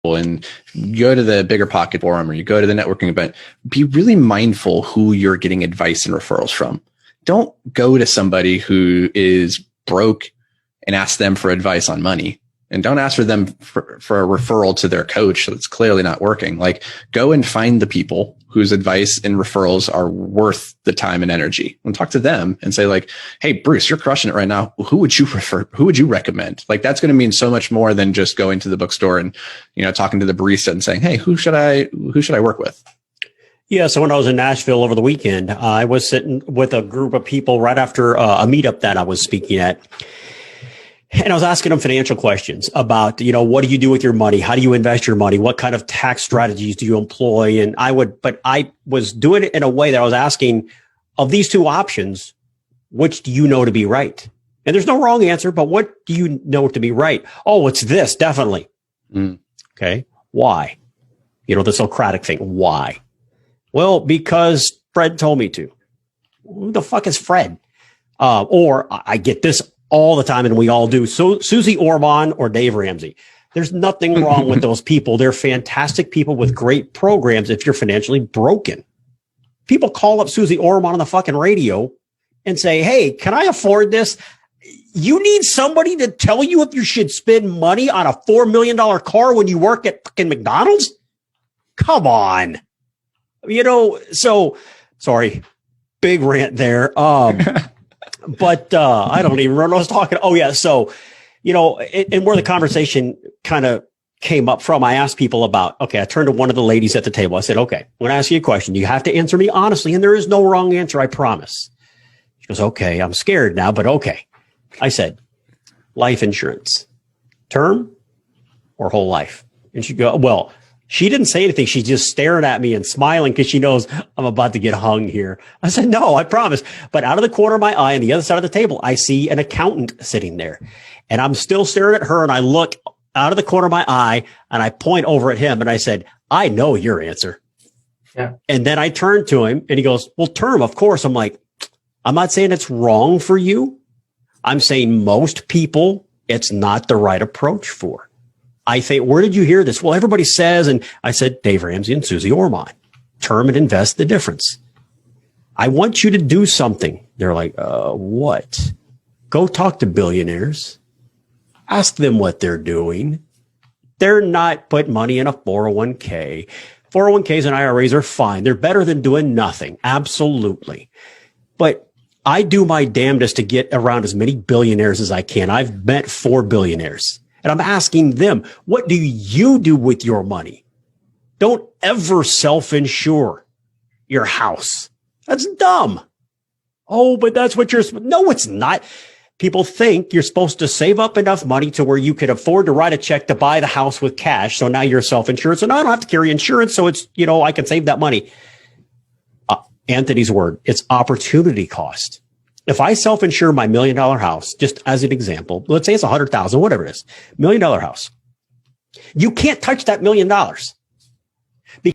and you go to the Bigger Pocket forum or you go to the networking event, be really mindful who you're getting advice and referrals from. Don't go to somebody who is broke and ask them for advice on money. And don't ask for them for a referral to their coach that's clearly not working. Like, go and find the people whose advice and referrals are worth the time and energy, and talk to them and say, like, hey, Bruce, you're crushing it right now. Who would you refer? Who would you recommend? Like, that's going to mean so much more than just going to the bookstore and, talking to the barista and saying, hey, who should I work with? Yeah. So when I was in Nashville over the weekend, I was sitting with a group of people right after a meetup that I was speaking at. And I was asking them financial questions about, what do you do with your money? How do you invest your money? What kind of tax strategies do you employ? And I was doing it in a way that I was asking, of these two options, which do you know to be right? And there's no wrong answer, but what do you know to be right? Oh, it's this, definitely. Okay. Why? The Socratic thing. Why? Well, because Fred told me to. Who the fuck is Fred? Or I get this all the time, and we all do. So Susie Orman or Dave Ramsey. There's nothing wrong with those people. They're fantastic people with great programs if you're financially broken. People call up Susie Orman on the fucking radio and say, hey, can I afford this? You need somebody to tell you if you should spend money on a $4 million car when you work at fucking McDonald's? Come on. So sorry, big rant there. But I don't even remember what I was talking. Oh, yeah. So, and where the conversation kind of came up from, I asked people about, okay, I turned to one of the ladies at the table. I said, okay, I'm going to ask you a question. You have to answer me honestly, and there is no wrong answer, I promise. She goes, okay, I'm scared now, but okay. I said, life insurance, term or whole life? And she go, well, she didn't say anything. She's just staring at me and smiling because she knows I'm about to get hung here. I said, no, I promise. But out of the corner of my eye on the other side of the table, I see an accountant sitting there. And I'm still staring at her. And I look out of the corner of my eye and I point over at him. And I said, I know your answer. Yeah. And then I turned to him and he goes, well, term, of course. I'm like, I'm not saying it's wrong for you. I'm saying most people, it's not the right approach for. I think, where did you hear this? Well, everybody says, and I said, Dave Ramsey and Susie Orman, term and invest the difference. I want you to do something. They're like, what? Go talk to billionaires. Ask them what they're doing. They're not put money in a 401k. 401ks and IRAs are fine. They're better than doing nothing. Absolutely. But I do my damnedest to get around as many billionaires as I can. I've met 4 billionaires. And I'm asking them, what do you do with your money? Don't ever self-insure your house. That's dumb. Oh, but that's what no, it's not. People think you're supposed to save up enough money to where you could afford to write a check to buy the house with cash. So now you're self-insured. So now I don't have to carry insurance. So it's, I can save that money. Anthony's word, it's opportunity cost. If I self-insure my $1 million house, just as an example, let's say it's 100,000, whatever it is, $1 million house. You can't touch that $1 million.